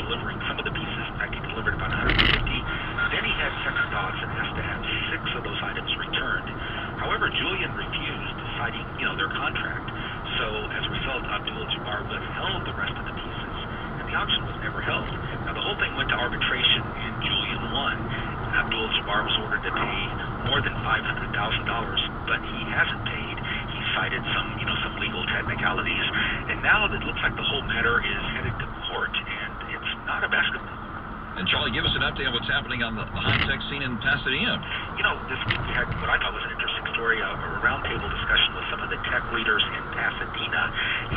delivering some of the pieces. In fact, he delivered about 150. Then he had second thoughts and asked to have 6 of those items returned. However, Julian refused, citing, their contract. So as a result, Abdul-Jabbar withheld the rest of the pieces, and the auction was never held. Now, the whole thing went to arbitration, and Julian won. Abdul-Jabbar was ordered to pay more than $500,000, but he hasn't paid. He cited some legal technicalities, and now it looks like the whole matter is headed to court, and it's not a basketball. And Charlie, give us an update on what's happening on the high-tech scene in Pasadena. This week we had what I thought was an interesting story, a roundtable discussion with some of the tech leaders in Pasadena.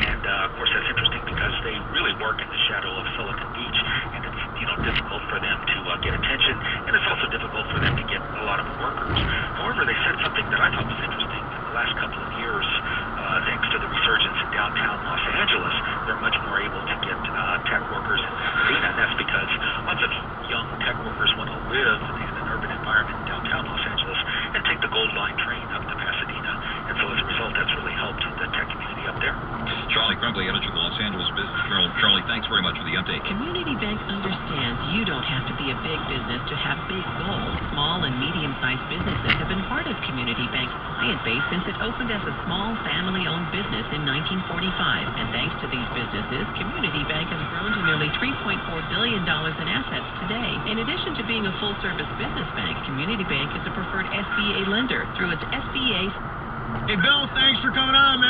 And, of course, that's interesting because they really work in the shadow of Silicon Beach, and it's, difficult for them to get attention, and it's also difficult for them to get a lot of workers. However, they said something that I thought was interesting. In the last couple of years, thanks to the resurgence in downtown Los Angeles, they're much more able to get tech workers in Pasadena, and that's because lots of young tech workers want to live in an urban environment in downtown Los Angeles and take the Gold Line train up to Pasadena. And so as a result, that's really helped the tech community up there. Charlie Crumbley, editor of the Los Angeles Business Journal. Charlie, thanks very much for the update. Community Bank understands you don't have to be a big business to have big goals. Small and medium-sized businesses have been part of Community Bank's client base since it opened as a small family-owned business in 1945. And thanks to these businesses, Community Bank has grown to nearly $3.4 billion in assets today. In addition to being a full-service business bank, Community Bank is a preferred SBA lender through its SBA. Hey, Bill, thanks for coming on, man.